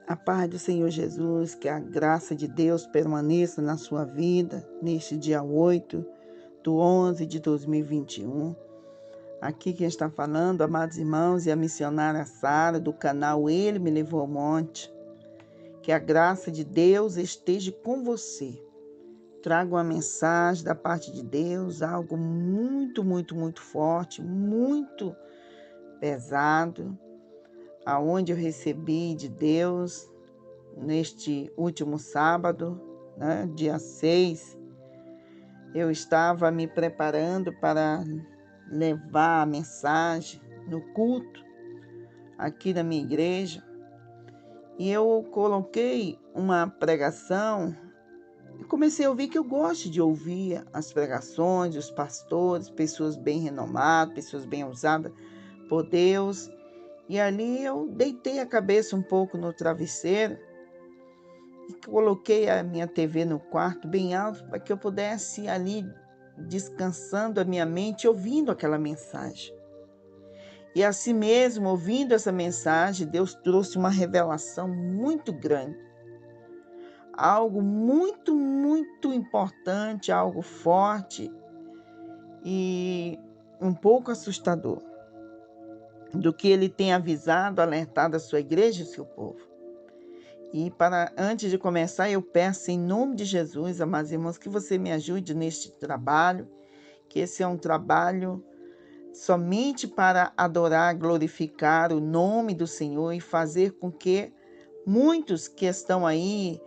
A paz do Senhor Jesus, que a graça de Deus permaneça na sua vida neste dia 8/11 de 2021. Aqui quem está falando, amados irmãos, é a missionária Sara do canal Ele Me Levou ao Monte. Que a graça de Deus esteja com você. Trago uma mensagem da parte de Deus, algo muito forte, muito pesado, aonde eu recebi de Deus neste último sábado, dia 6, eu estava me preparando para levar a mensagem no culto aqui na minha igreja, e eu coloquei uma pregação e comecei a ouvir, que eu gosto de ouvir as pregações, os pastores, pessoas bem renomadas, pessoas bem usadas por Deus. E ali eu deitei a cabeça um pouco no travesseiro e coloquei a minha TV no quarto bem alto para que eu pudesse ir ali descansando a minha mente, ouvindo aquela mensagem. E assim mesmo, ouvindo essa mensagem, Deus trouxe uma revelação muito grande. Algo muito importante, algo forte e um pouco assustador, do que Ele tem avisado, alertado a sua igreja e o seu povo. E antes de começar, eu peço em nome de Jesus, amados irmãos, que você me ajude neste trabalho, que esse é um trabalho somente para adorar, glorificar o nome do Senhor e fazer com que muitos que estão aí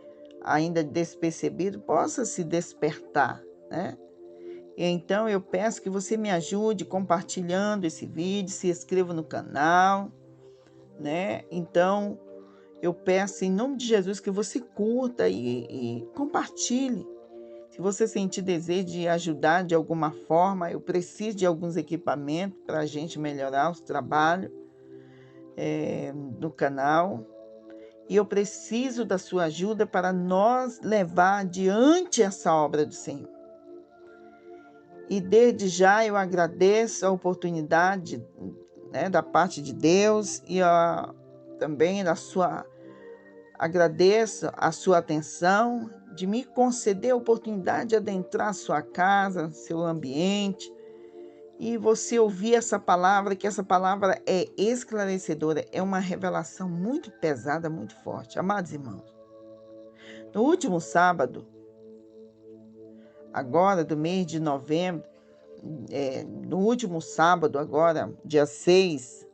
ainda despercebidos possam se despertar, né? Então eu peço que você me ajude compartilhando esse vídeo, se inscreva no canal, né? Então eu peço em nome de Jesus que você curta e compartilhe. Se você sentir desejo de ajudar de alguma forma, eu preciso de alguns equipamentos para a gente melhorar o trabalho do canal. E eu preciso da sua ajuda para nós levar adiante essa obra do Senhor. E desde já eu agradeço a oportunidade, né, da parte de Deus e também agradeço a sua atenção de me conceder a oportunidade de adentrar a sua casa, seu ambiente, e você ouvir essa palavra, que essa palavra é esclarecedora, é uma revelação muito pesada, muito forte. Amados irmãos, no último sábado, agora do mês de novembro, no último sábado agora, dia 6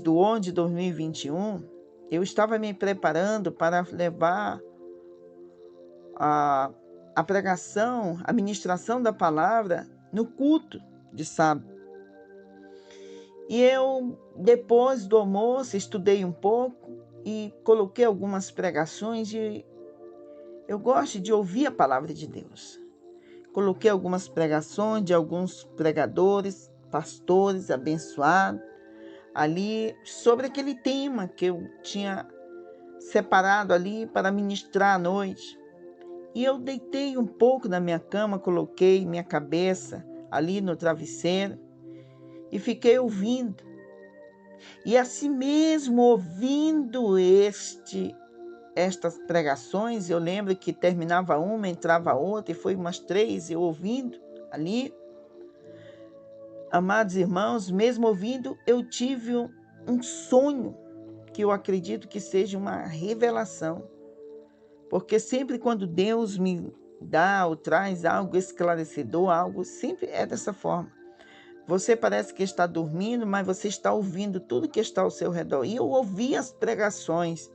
do 11 de 2021, eu estava me preparando para levar a pregação, a ministração da palavra no culto de sábado. E eu, depois do almoço, estudei um pouco e coloquei algumas pregações, e eu gosto de ouvir a palavra de Deus. Coloquei algumas pregações de alguns pregadores, pastores abençoados, ali sobre aquele tema que eu tinha separado ali para ministrar à noite. E eu deitei um pouco na minha cama, coloquei minha cabeça ali no travesseiro e fiquei ouvindo. E assim mesmo, ouvindo estas pregações, eu lembro que terminava uma, entrava outra, e foi umas 3, eu ouvindo ali. Amados irmãos, mesmo ouvindo, eu tive um sonho, que eu acredito que seja uma revelação. Porque sempre quando Deus me dá ou traz algo esclarecedor, algo, sempre é dessa forma. Você parece que está dormindo, mas você está ouvindo tudo que está ao seu redor. E eu ouvi as pregações,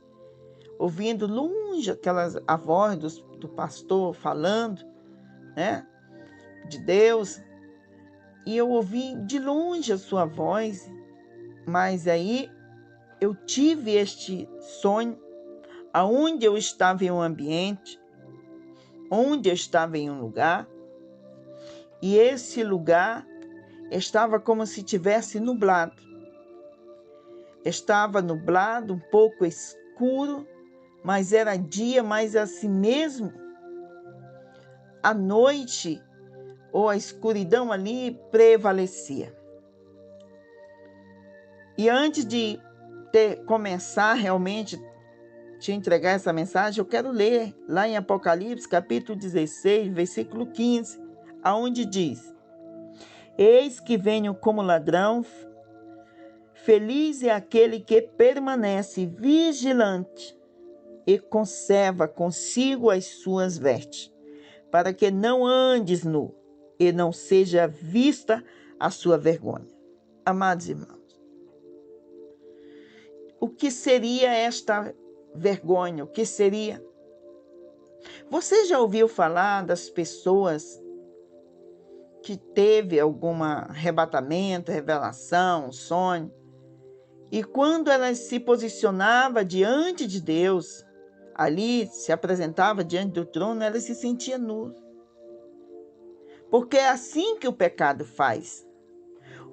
ouvindo longe a voz do pastor falando, né, de Deus. E eu ouvi de longe a sua voz, mas aí eu tive este sonho, aonde eu estava em um ambiente, onde eu estava em um lugar, e esse lugar estava como se tivesse nublado. Estava nublado, um pouco escuro, mas era dia, mas assim mesmo, a noite ou a escuridão ali prevalecia. E antes de começar realmente te entregar essa mensagem, eu quero ler lá em Apocalipse, capítulo 16, versículo 15, aonde diz: Eis que venho como ladrão, feliz é aquele que permanece vigilante e conserva consigo as suas vestes, para que não andes nu e não seja vista a sua vergonha. Amados irmãos, o que seria esta vergonha? O que seria? Você já ouviu falar das pessoas que teve algum arrebatamento, revelação, sonho, e quando elas se posicionavam diante de Deus, ali se apresentava diante do trono, elas se sentiam nuas? Porque é assim que o pecado faz.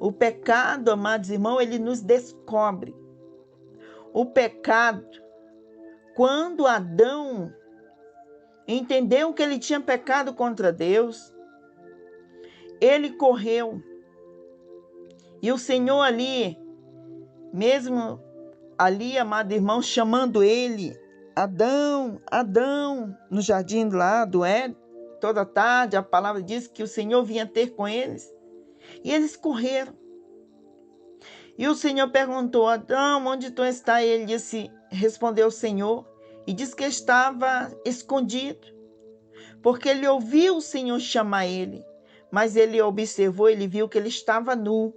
O pecado, amados irmãos, ele nos descobre. O pecado, quando Adão entendeu que ele tinha pecado contra Deus, ele correu. E o Senhor ali, mesmo ali, amado irmão, chamando ele, Adão, Adão, no jardim lá do Éden, toda tarde a palavra diz que o Senhor vinha ter com eles. E eles correram. E o Senhor perguntou: Adão, onde tu está? E ele disse, respondeu o Senhor, e disse que estava escondido, porque ele ouviu o Senhor chamar ele, mas ele observou, ele viu que ele estava nu.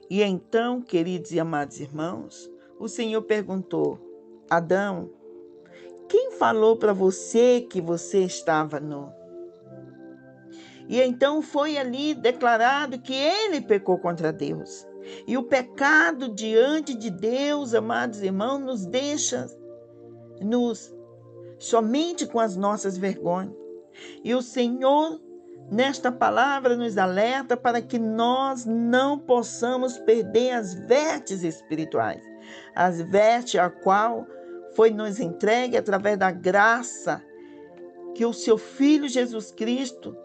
E então, queridos e amados irmãos, o Senhor perguntou: Adão, quem falou para você que você estava nu? E então foi ali declarado que ele pecou contra Deus. E o pecado diante de Deus, amados irmãos, nos deixa somente com as nossas vergonhas. E o Senhor, nesta palavra, nos alerta para que nós não possamos perder as vestes espirituais, as vestes a qual foi nos entregue através da graça que o seu Filho Jesus Cristo,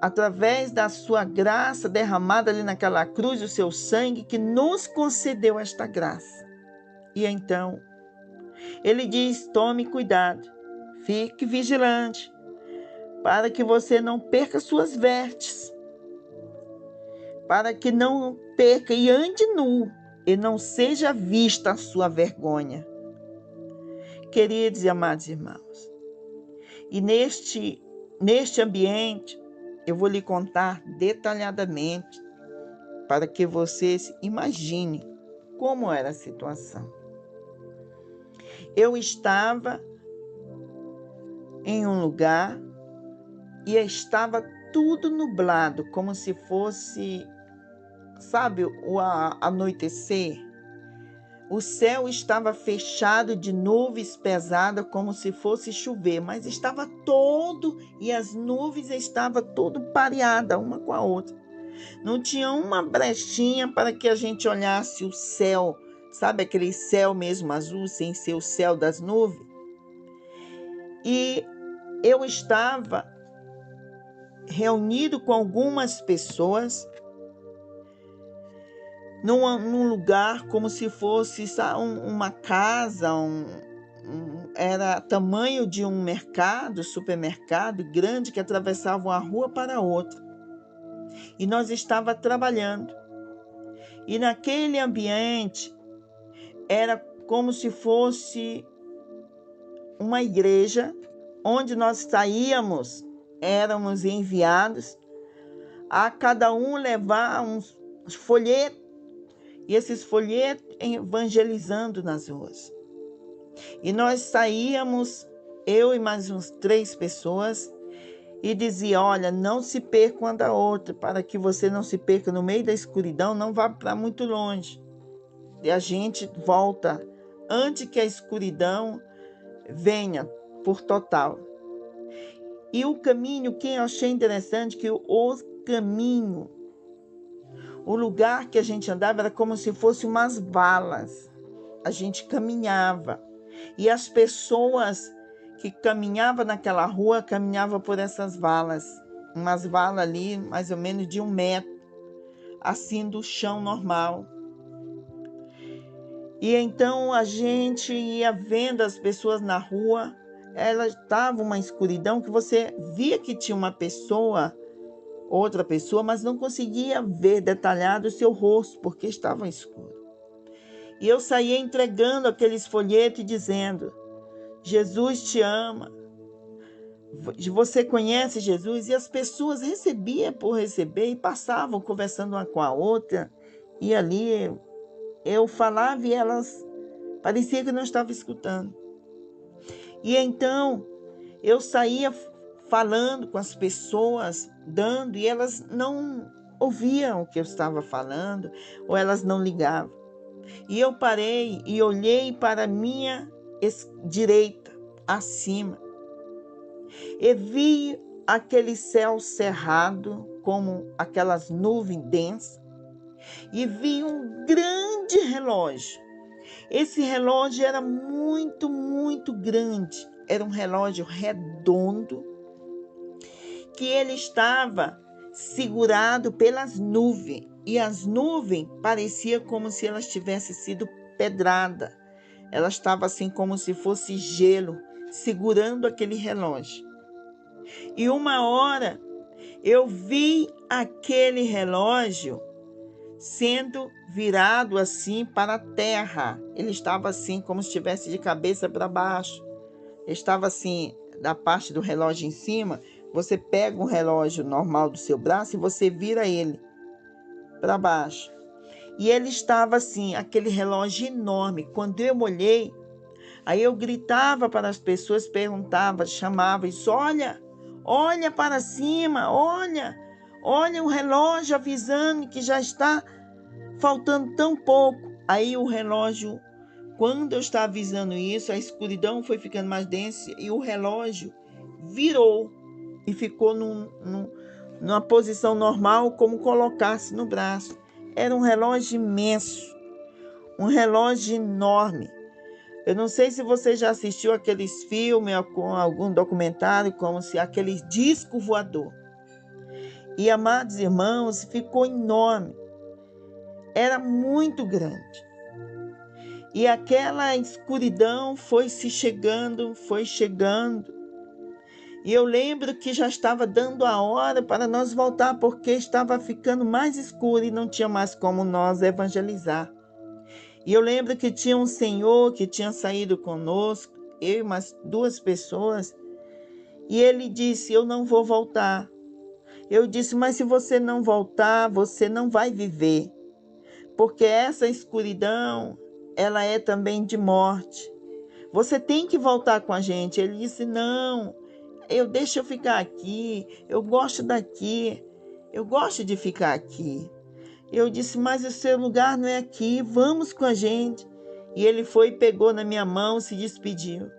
através da sua graça derramada ali naquela cruz, o seu sangue, que nos concedeu esta graça. E então, ele diz: tome cuidado, fique vigilante, para que você não perca suas vestes, para que não perca e ande nu, e não seja vista a sua vergonha. Queridos e amados irmãos, e neste ambiente, eu vou lhe contar detalhadamente para que vocês imaginem como era a situação. Eu estava em um lugar e estava tudo nublado, como se fosse, sabe, o anoitecer. O céu estava fechado de nuvens pesadas, como se fosse chover, mas estava todo, e as nuvens estavam todo pareadas uma com a outra. Não tinha uma brechinha para que a gente olhasse o céu, sabe, aquele céu mesmo azul, sem ser o céu das nuvens. E eu estava reunido com algumas pessoas num lugar como se fosse uma casa, era tamanho de um mercado, supermercado grande, que atravessava uma rua para outra. E nós estávamos trabalhando. E naquele ambiente era como se fosse uma igreja, onde nós saíamos, éramos enviados a cada um levar uns folhetos, e esses folhetos evangelizando nas ruas. E nós saíamos, eu e mais uns 3 pessoas, e dizia: olha, não se perca uma da outra, para que você não se perca no meio da escuridão, não vá para muito longe. E a gente volta antes que a escuridão venha por total. E o caminho, que eu achei interessante, que o caminho, o lugar que a gente andava era como se fosse umas valas. A gente caminhava. E as pessoas que caminhavam naquela rua, caminhavam por essas valas. Umas valas ali, mais ou menos de 1 metro, assim do chão normal. E então a gente ia vendo as pessoas na rua, ela estava uma escuridão que você via que tinha uma pessoa, outra pessoa, mas não conseguia ver detalhado o seu rosto, porque estava escuro. E eu saía entregando aqueles folhetos e dizendo: Jesus te ama, você conhece Jesus? E as pessoas recebiam por receber e passavam conversando uma com a outra. E ali eu falava e elas parecia que não estavam escutando. E então eu saía falando com as pessoas, dando, e elas não ouviam o que eu estava falando, ou elas não ligavam. E eu parei e olhei para a minha direita, acima, e vi aquele céu cerrado, como aquelas nuvens densas, e vi um grande relógio. Esse relógio era muito, muito grande. Era um relógio redondo, que ele estava segurado pelas nuvens. E as nuvens pareciam como se elas tivessem sido pedrada. Ela estava assim como se fosse gelo, segurando aquele relógio. E uma hora eu vi aquele relógio sendo virado assim para a terra. Ele estava assim como se estivesse de cabeça para baixo. Ele estava assim, da parte do relógio em cima, você pega um relógio normal do seu braço e você vira ele para baixo. E ele estava assim, aquele relógio enorme. Quando eu olhei, aí eu gritava para as pessoas, perguntava, chamava e disse: olha para cima, olha o relógio avisando que já está faltando tão pouco. Aí o relógio, quando eu estava avisando isso, a escuridão foi ficando mais densa e o relógio virou e ficou numa posição normal, como colocasse no braço. Era um relógio imenso, um relógio enorme. Eu não sei se você já assistiu aqueles filmes ou com algum documentário, como se aquele disco voador. E, amados irmãos, ficou enorme. Era muito grande. E aquela escuridão foi chegando. E eu lembro que já estava dando a hora para nós voltar, porque estava ficando mais escuro e não tinha mais como nós evangelizar. E eu lembro que tinha um senhor que tinha saído conosco, eu e umas 2 pessoas, e ele disse: eu não vou voltar. Eu disse: mas se você não voltar, você não vai viver, porque essa escuridão, ela é também de morte. Você tem que voltar com a gente. Ele disse: não, deixa eu ficar aqui, eu gosto daqui, eu gosto de ficar aqui. Eu disse: mas o seu lugar não é aqui, vamos com a gente. E ele foi e pegou na minha mão, se despediu.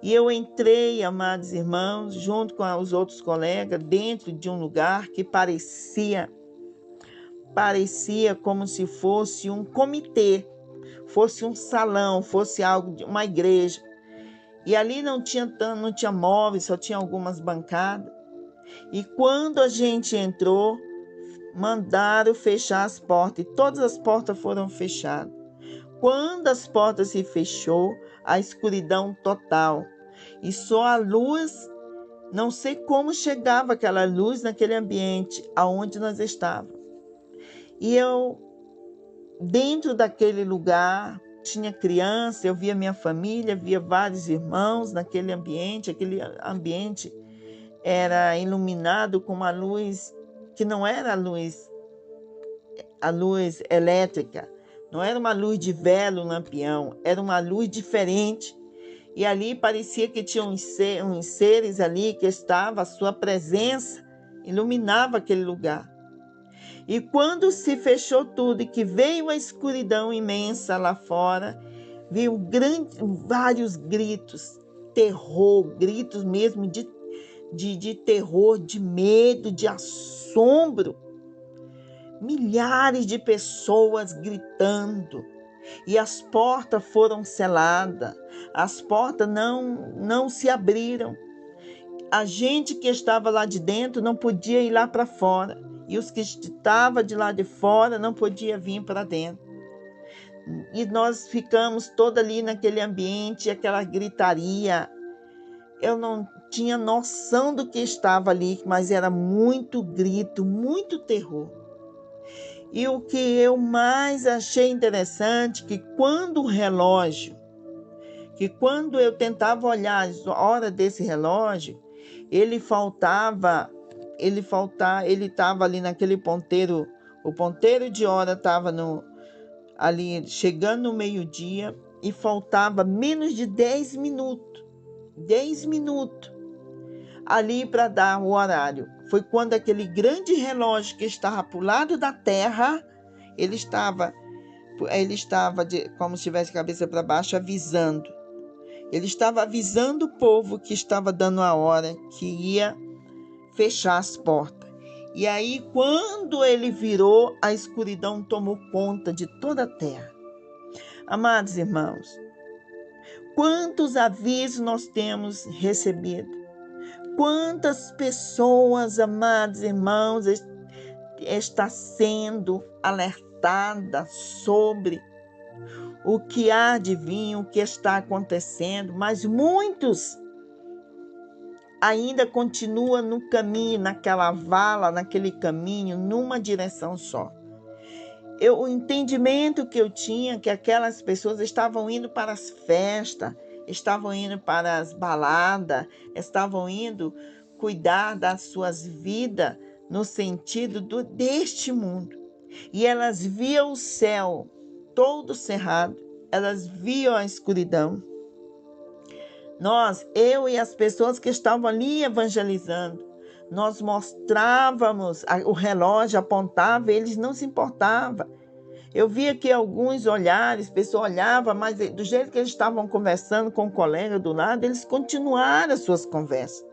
E eu entrei, amados irmãos, junto com os outros colegas, dentro de um lugar que parecia como se fosse um comitê, fosse um salão, fosse algo de uma igreja. E ali não tinha móveis, só tinha algumas bancadas. E quando a gente entrou, mandaram fechar as portas, e todas as portas foram fechadas. Quando as portas se fechou, a escuridão total. E só a luz, não sei como chegava aquela luz naquele ambiente aonde nós estávamos. E eu, dentro daquele lugar, tinha criança, eu via minha família, via vários irmãos naquele ambiente. Aquele ambiente era iluminado com uma luz que não era a luz elétrica, não era uma luz de vela, lampião, era uma luz diferente. E ali parecia que tinha uns seres ali que estavam, a sua presença iluminava aquele lugar. E quando se fechou tudo e que veio a escuridão imensa lá fora, veio vários gritos, terror, gritos mesmo de terror, de medo, de assombro. Milhares de pessoas gritando. E as portas foram seladas, as portas não se abriram. A gente que estava lá de dentro não podia ir lá para fora. E os que estavam de lá de fora não podiam vir para dentro. E nós ficamos toda ali naquele ambiente, aquela gritaria. Eu não tinha noção do que estava ali, mas era muito grito, muito terror. E o que eu mais achei interessante, que quando eu tentava olhar a hora desse relógio, ele estava ali naquele ponteiro, o ponteiro de hora estava ali chegando no meio-dia e faltava menos de 10 minutos. 10 minutos ali para dar o horário. Foi quando aquele grande relógio que estava para o lado da terra, ele estava como se tivesse a cabeça para baixo, avisando. Ele estava avisando o povo que estava dando a hora, que ia fechar as portas. E aí, quando ele virou, a escuridão tomou conta de toda a terra. Amados irmãos, quantos avisos nós temos recebido? Quantas pessoas, amados irmãos, está sendo alertada sobre o que há de vir, o que está acontecendo, mas muitos ainda continuam no caminho, naquela vala, naquele caminho, numa direção só. O entendimento que eu tinha que aquelas pessoas estavam indo para as festas, estavam indo para as baladas, estavam indo cuidar das suas vidas no sentido deste mundo. E elas viam o céu todo cerrado, elas viam a escuridão. Eu e as pessoas que estavam ali evangelizando, nós mostrávamos, o relógio apontava, eles não se importavam. Eu via que alguns olhares, pessoas olhavam, mas do jeito que eles estavam conversando com o colega do lado, eles continuaram as suas conversas.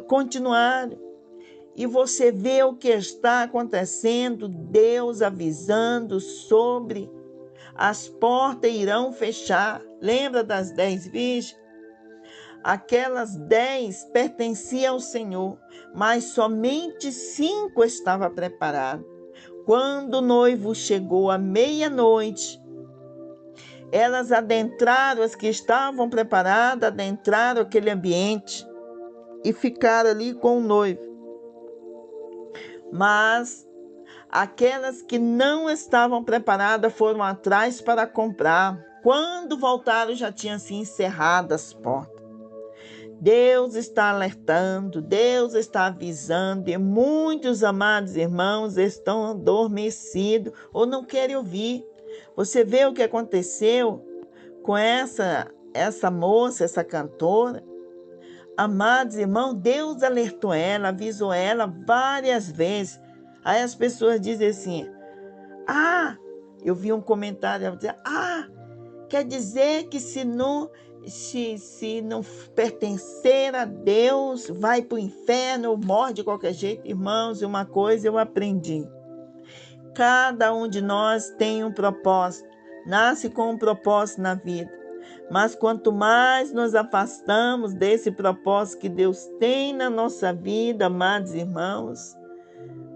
Continuaram. E você vê o que está acontecendo, Deus avisando sobre as portas irão fechar. Lembra das 10 virgens? Aquelas 10 pertenciam ao Senhor, mas somente 5 estavam preparadas. Quando o noivo chegou à meia-noite, elas adentraram, as que estavam preparadas, adentraram aquele ambiente e ficaram ali com o noivo. Mas aquelas que não estavam preparadas foram atrás para comprar. Quando voltaram, já tinham se encerrado as portas. Deus está alertando, Deus está avisando, e muitos amados irmãos estão adormecidos ou não querem ouvir. Você vê o que aconteceu com essa moça, essa cantora? Amados irmãos, Deus alertou ela, avisou ela várias vezes. Aí as pessoas dizem assim, eu vi um comentário dizendo, quer dizer que se não pertencer a Deus, vai para o inferno ou morre de qualquer jeito. Irmãos, uma coisa eu aprendi. Cada um de nós tem um propósito, nasce com um propósito na vida. Mas quanto mais nos afastamos desse propósito que Deus tem na nossa vida, amados irmãos,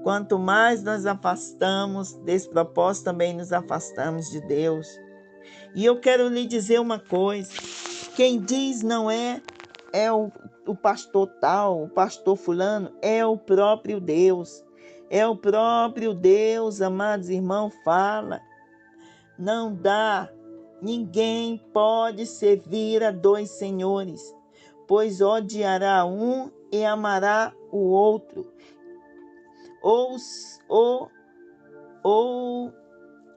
quanto mais nos afastamos desse propósito, também nos afastamos de Deus. E eu quero lhe dizer uma coisa, quem diz não é o pastor tal, o pastor fulano, é o próprio Deus. É o próprio Deus, amados irmãos, fala. Não dá, ninguém pode servir a 2 senhores, pois odiará um e amará o outro. Ou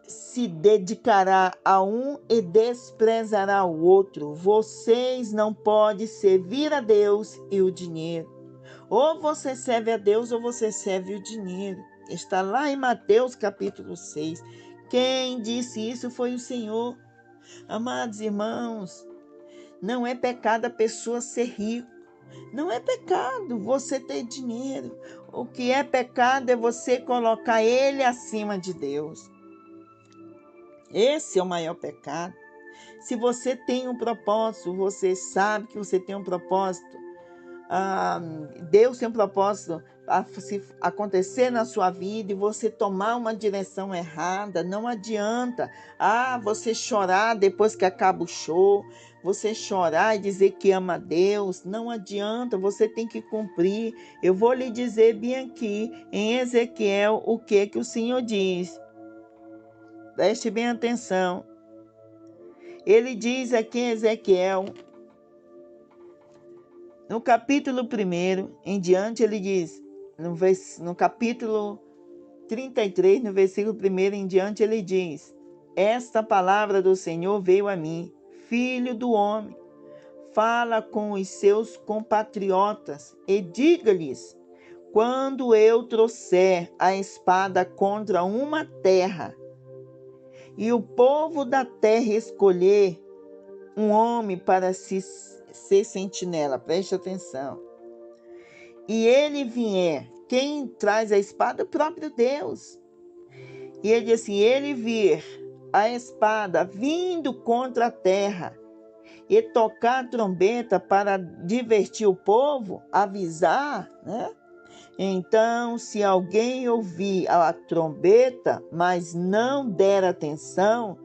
se dedicará a um e desprezará o outro. Vocês não podem servir a Deus e o dinheiro. Ou você serve a Deus ou você serve o dinheiro. Está lá em Mateus capítulo 6. Quem disse isso foi o Senhor. Amados irmãos, não é pecado a pessoa ser rico. Não é pecado você ter dinheiro. O que é pecado é você colocar ele acima de Deus. Esse é o maior pecado. Se você tem um propósito, você sabe que você tem um propósito. Deus tem um propósito se acontecer na sua vida e você tomar uma direção errada, não adianta. Você chorar depois que acaba o show, você chorar e dizer que ama a Deus, não adianta, você tem que cumprir. Eu vou lhe dizer bem aqui, em Ezequiel, o que o Senhor diz. Preste bem atenção. Ele diz aqui em Ezequiel, no capítulo 1 em diante, ele diz, no capítulo 33, no versículo 1 em diante, ele diz: esta palavra do Senhor veio a mim, filho do homem, fala com os seus compatriotas e diga-lhes, quando eu trouxer a espada contra uma terra, e o povo da terra escolher um homem para ser sentinela, preste atenção, e ele vier, quem traz a espada é o próprio Deus. E ele diz assim, ele vir a espada vindo contra a terra e tocar a trombeta para divertir o povo, avisar, né? Então, se alguém ouvir a trombeta, mas não der atenção,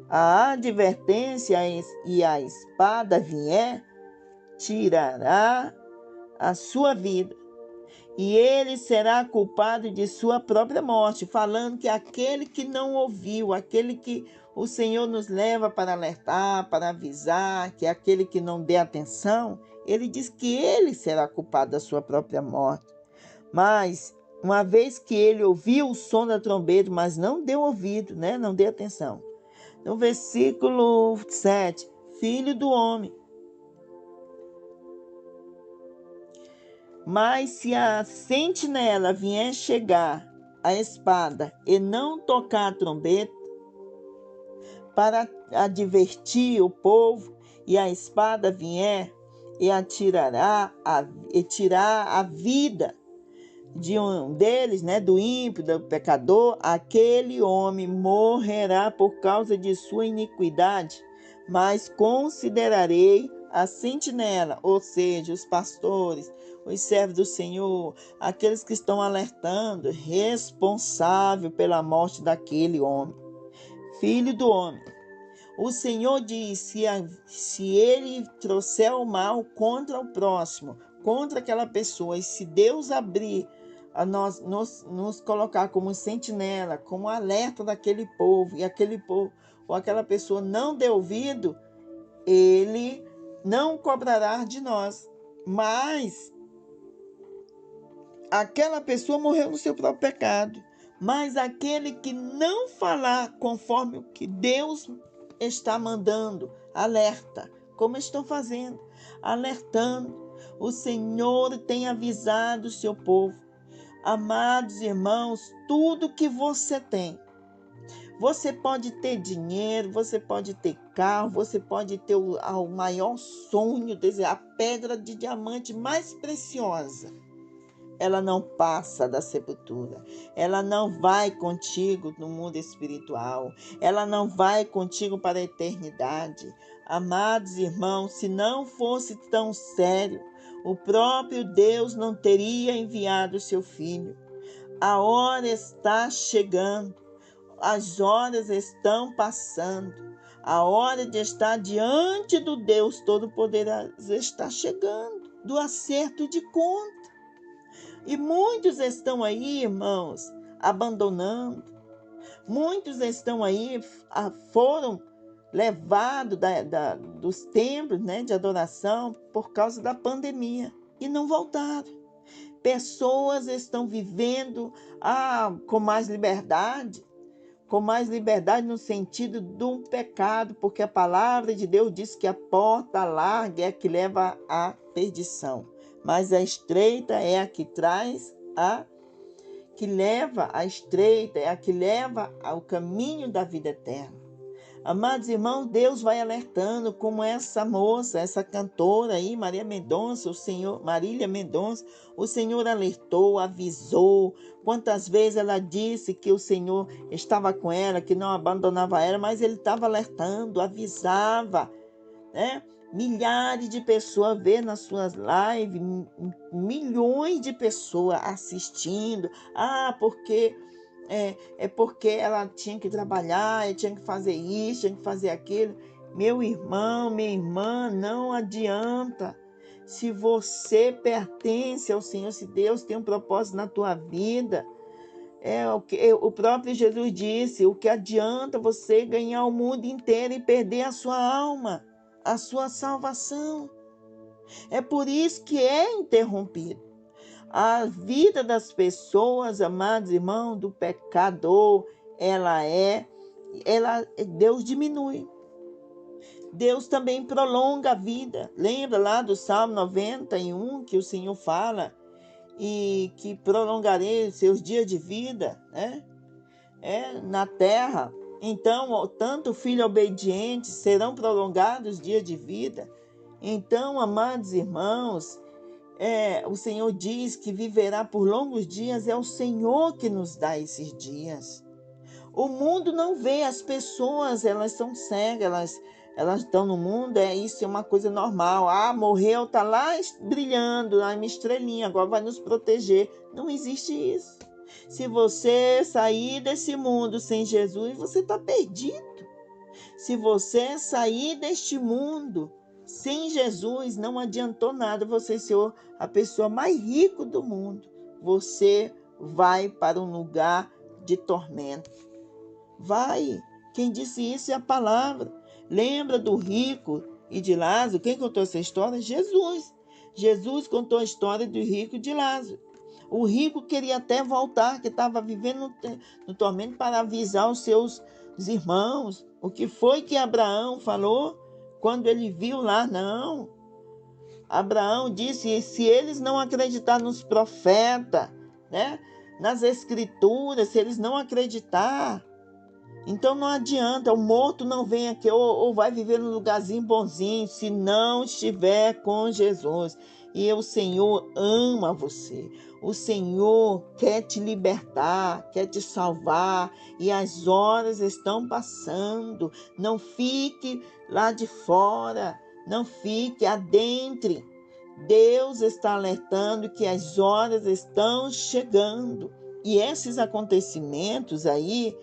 a advertência e a espada vier, tirará a sua vida. E ele será culpado de sua própria morte, falando que aquele que não ouviu, aquele que o Senhor nos leva para alertar, para avisar, que é aquele que não dê atenção, ele diz que ele será culpado da sua própria morte. Mas, uma vez que ele ouviu o som da trombeta, mas não deu ouvido, né? Não deu atenção. No versículo 7, filho do homem, mas se a sentinela vier chegar a espada e não tocar a trombeta para advertir o povo, e a espada vier e tirar a vida de um deles, né, do ímpio, do pecador, aquele homem morrerá por causa de sua iniquidade, mas considerarei a sentinela, ou seja, os pastores, os servos do Senhor, aqueles que estão alertando, responsável pela morte daquele homem. Filho do homem, o Senhor diz, se ele trouxer o mal contra o próximo, contra aquela pessoa, e se Deus abrir a nos colocar como sentinela, como alerta daquele povo, e aquele povo ou aquela pessoa não der ouvido, ele não cobrará de nós, mas aquela pessoa morreu no seu próprio pecado. Mas aquele que não falar conforme o que Deus está mandando, alerta, como estão fazendo, alertando. O Senhor tem avisado o seu povo. Amados irmãos, tudo que você tem, você pode ter dinheiro, você pode ter carro, você pode ter o maior sonho, a pedra de diamante mais preciosa. Ela não passa da sepultura. Ela não vai contigo no mundo espiritual. Ela não vai contigo para a eternidade. Amados irmãos, se não fosse tão sério, o próprio Deus não teria enviado o seu Filho. A hora está chegando. As horas estão passando. A hora de estar diante do Deus Todo-Poderoso está chegando, do acerto de conta. E muitos estão aí, irmãos, abandonando. Muitos estão aí, foram levados dos templos, né, de adoração por causa da pandemia e não voltaram. Pessoas estão vivendo com mais liberdade no sentido do pecado, porque a palavra de Deus diz que a porta larga é a que leva à perdição, mas a estreita é a que leva ao caminho da vida eterna. Amados irmãos, Deus vai alertando, como essa moça, essa cantora aí, Marília Mendonça, o Senhor alertou, avisou. Quantas vezes ela disse que o Senhor estava com ela, que não abandonava ela, mas ele estava alertando, avisava, né? Milhares de pessoas vê nas suas lives, milhões de pessoas assistindo. Porque porque ela tinha que trabalhar, tinha que fazer isso, tinha que fazer aquilo. Meu irmão, minha irmã, não adianta. Se você pertence ao Senhor, se Deus tem um propósito na tua vida, o próprio Jesus disse: o que adianta você ganhar o mundo inteiro e perder a sua alma, a sua salvação? É por isso que é interrompido. A vida das pessoas, amados irmãos, do pecador, Deus diminui. Deus também prolonga a vida. Lembra lá do Salmo 91 que o Senhor fala e que prolongarei seus dias de vida, né? Na terra. Então, tanto filho obediente serão prolongados os dias de vida. Então, amados irmãos, o Senhor diz que viverá por longos dias, é o Senhor que nos dá esses dias. O mundo não vê, as pessoas, elas são cegas, elas estão no mundo, isso é uma coisa normal. Morreu, está lá brilhando, uma estrelinha, agora vai nos proteger. Não existe isso. Se você sair desse mundo sem Jesus, você está perdido. Se você sair deste mundo sem Jesus, não adiantou nada você ser a pessoa mais rica do mundo. Você vai para um lugar de tormento. Vai. Quem disse isso é a palavra. Lembra do rico e de Lázaro? Quem contou essa história? Jesus. Jesus contou a história do rico e de Lázaro. O rico queria até voltar, que estava vivendo no tormento, para avisar os seus irmãos. O que foi que Abraão falou quando ele viu lá? Não. Abraão disse: se eles não acreditarem nos profetas, né, nas escrituras, se eles não acreditar, então não adianta, o morto não vem aqui ou vai viver num lugarzinho bonzinho se não estiver com Jesus. E o Senhor ama você. O Senhor quer te libertar, quer te salvar. E as horas estão passando. Não fique lá de fora. Não fique, adentre. Deus está alertando que as horas estão chegando. E esses acontecimentos aí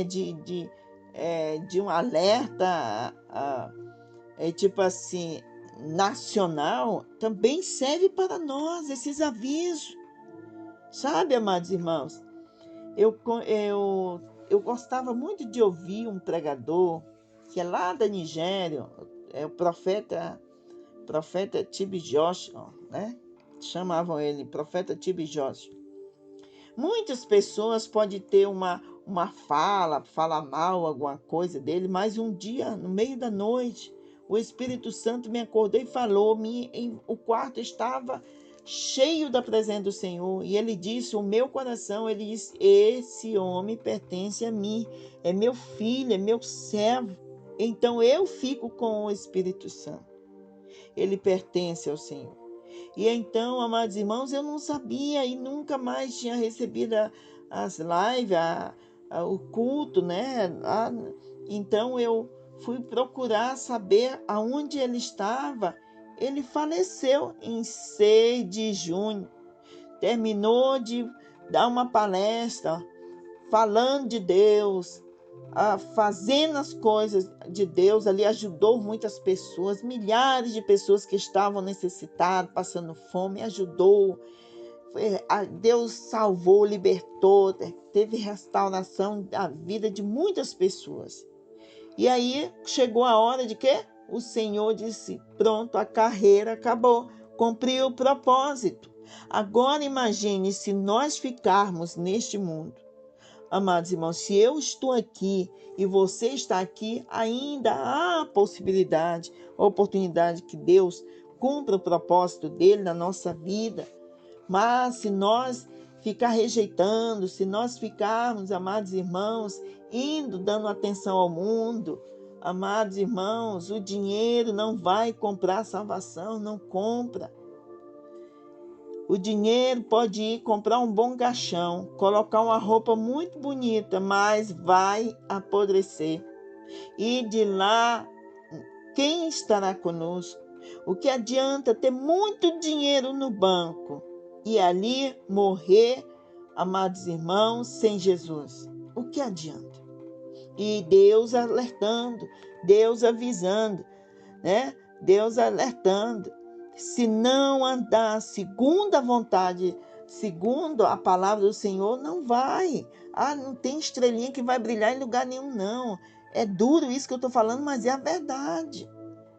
de um alerta tipo assim, nacional, também serve para nós, esses avisos. Sabe, amados irmãos, eu gostava muito de ouvir um pregador que é lá da Nigéria, o profeta T.B. Joshua, né? Chamavam ele profeta T.B. Joshua. Muitas pessoas podem ter uma falar mal alguma coisa dele, mas um dia, no meio da noite, o Espírito Santo me acordou e falou, o quarto estava cheio da presença do Senhor, e ele disse, o meu coração, ele disse, esse homem pertence a mim, é meu filho, é meu servo, então eu fico com o Espírito Santo, ele pertence ao Senhor. E então, amados irmãos, eu não sabia e nunca mais tinha recebido as lives, o culto, né? Então eu fui procurar saber aonde ele estava. Ele faleceu em 6 de junho. Terminou de dar uma palestra falando de Deus, fazendo as coisas de Deus. Ali ajudou muitas pessoas, milhares de pessoas que estavam necessitadas, passando fome, ajudou. Deus salvou, libertou, teve restauração da vida de muitas pessoas. E aí chegou a hora de quê? O Senhor disse, pronto, a carreira acabou, cumpriu o propósito. Agora imagine se nós ficarmos neste mundo. Amados irmãos, se eu estou aqui e você está aqui, ainda há possibilidade, oportunidade que Deus cumpra o propósito dele na nossa vida. Mas se nós ficar rejeitando, se nós ficarmos, amados irmãos, dando atenção ao mundo, amados irmãos, o dinheiro não vai comprar salvação, não compra. O dinheiro pode ir comprar um bom caixão, colocar uma roupa muito bonita, mas vai apodrecer. E de lá quem estará conosco? O que adianta ter muito dinheiro no banco e ali morrer, amados irmãos, sem Jesus? O que adianta? E Deus alertando, Deus avisando, né? Deus alertando. Se não andar segundo a vontade, segundo a palavra do Senhor, não vai. Não tem estrelinha que vai brilhar em lugar nenhum, não. É duro isso que eu estou falando, mas é a verdade.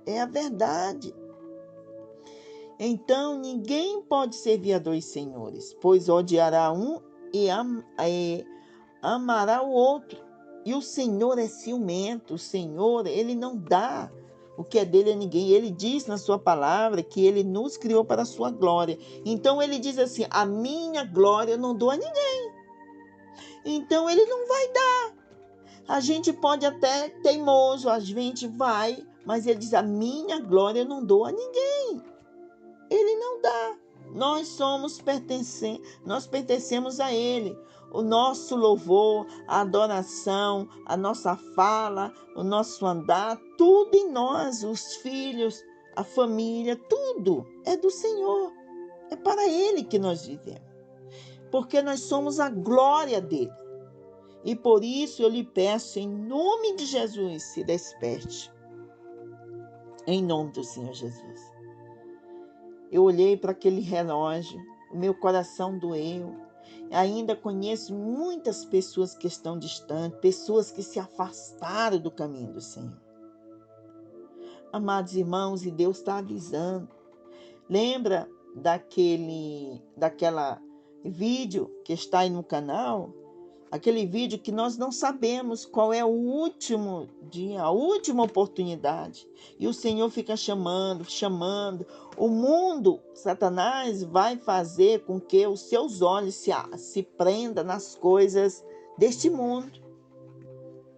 É a verdade. Então, ninguém pode servir a dois senhores, pois odiará um e amará o outro. E o Senhor é ciumento, o Senhor, Ele não dá o que é dele a ninguém. Ele diz na sua palavra que Ele nos criou para a sua glória. Então Ele diz assim, a minha glória eu não dou a ninguém. Então Ele não vai dar. A gente pode até teimoso, a gente vai, mas Ele diz, a minha glória eu não dou a ninguém. Ele não dá. Nós pertencemos a Ele. O nosso louvor, a adoração, a nossa fala, o nosso andar, tudo em nós, os filhos, a família, tudo é do Senhor. É para Ele que nós vivemos. Porque nós somos a glória dEle. E por isso eu lhe peço, em nome de Jesus, se desperte. Em nome do Senhor Jesus. Eu olhei para aquele relógio, o meu coração doeu. Ainda conheço muitas pessoas que estão distantes, pessoas que se afastaram do caminho do Senhor. Amados irmãos, e Deus está avisando. Lembra daquela vídeo que está aí no canal? Aquele vídeo que nós não sabemos qual é o último dia, a última oportunidade. E o Senhor fica chamando. O mundo, Satanás, vai fazer com que os seus olhos se prendam nas coisas deste mundo.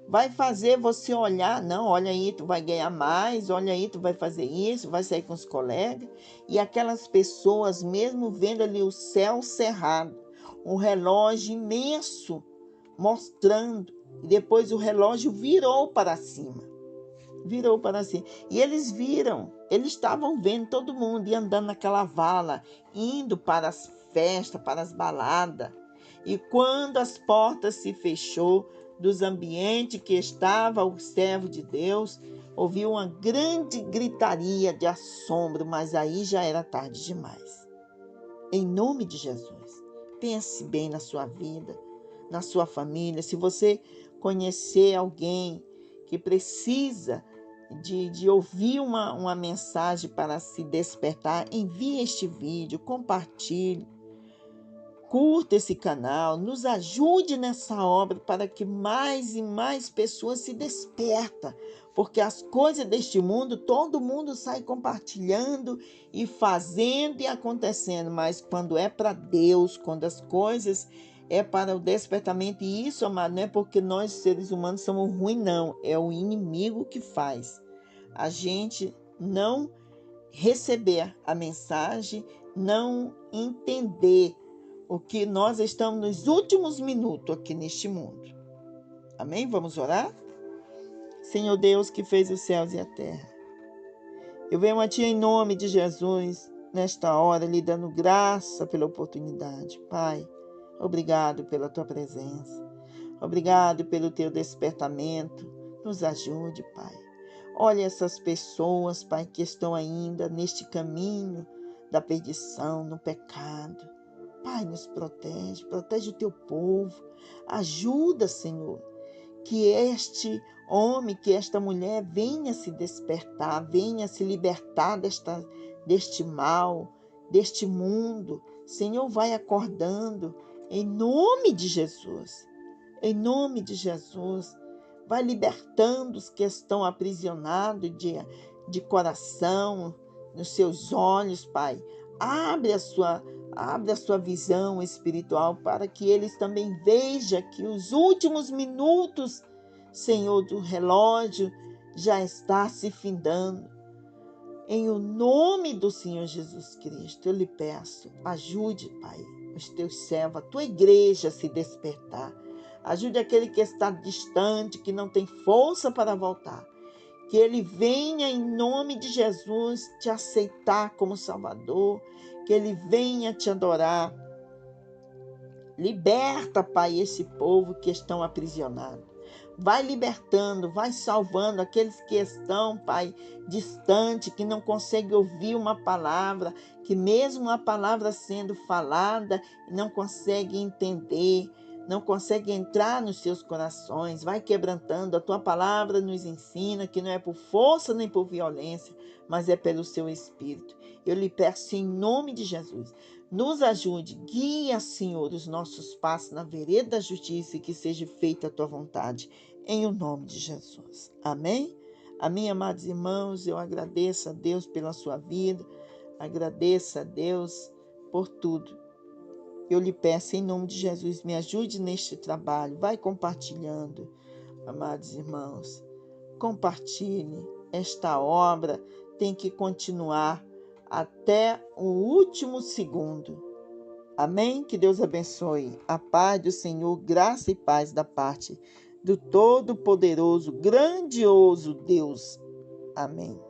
Vai fazer você olhar, não, olha aí, tu vai ganhar mais, olha aí, tu vai fazer isso, vai sair com os colegas. E aquelas pessoas, mesmo vendo ali o céu cerrado, um relógio imenso, mostrando, e depois o relógio virou para cima. E eles estavam vendo todo mundo e andando naquela vala, indo para as festas, para as baladas. E quando as portas se fechou dos ambientes que estava o servo de Deus, ouviu uma grande gritaria de assombro, mas aí já era tarde demais. Em nome de Jesus, pense bem na sua vida, na sua família. Se você conhecer alguém que precisa de ouvir uma mensagem para se despertar, envie este vídeo, compartilhe, curta esse canal, nos ajude nessa obra para que mais e mais pessoas se despertem, porque as coisas deste mundo, todo mundo sai compartilhando e fazendo e acontecendo, mas quando é para Deus, quando as coisas é para o despertamento, e isso, amado, não é porque nós seres humanos somos ruins, não, é o inimigo que faz a gente não receber a mensagem, não entender o que nós estamos nos últimos minutos aqui neste mundo. Amém? Vamos orar? Senhor Deus que fez os céus e a terra, eu venho a Ti em nome de Jesus, nesta hora, lhe dando graça pela oportunidade. Pai, obrigado pela Tua presença. Obrigado pelo Teu despertamento. Nos ajude, Pai. Olha essas pessoas, Pai, que estão ainda neste caminho da perdição, no pecado. Pai, nos protege o Teu povo. Ajuda, Senhor, que este homem, que esta mulher venha se despertar, venha se libertar deste mal, deste mundo. Senhor, vai acordando em nome de Jesus. Em nome de Jesus, vai libertando os que estão aprisionados de coração, nos seus olhos, Pai. Abre a sua visão espiritual para que eles também vejam que os últimos minutos, Senhor, do relógio já está se findando. Em o nome do Senhor Jesus Cristo, eu lhe peço, ajude, Pai, os teus servos, a tua igreja a se despertar. Ajude aquele que está distante, que não tem força para voltar. que ele venha em nome de Jesus te aceitar como Salvador, que ele venha te adorar. Liberta, Pai, esse povo que estão aprisionados. Vai libertando, vai salvando aqueles que estão, Pai, distante, que não conseguem ouvir uma palavra, que mesmo a palavra sendo falada, não conseguem entender, não conseguem entrar nos seus corações. Vai quebrantando. A tua palavra nos ensina que não é por força nem por violência, mas é pelo seu Espírito. Eu lhe peço em nome de Jesus. Nos ajude, guia, Senhor, os nossos passos na vereda da justiça e que seja feita a tua vontade, em o nome de Jesus. Amém? Amém, amados irmãos, eu agradeço a Deus pela sua vida, agradeço a Deus por tudo. Eu lhe peço em nome de Jesus, me ajude neste trabalho, vai compartilhando, amados irmãos, compartilhe, esta obra tem que continuar até o último segundo. Amém? Que Deus abençoe. A paz do Senhor, graça e paz da parte do Todo-Poderoso, grandioso Deus. Amém.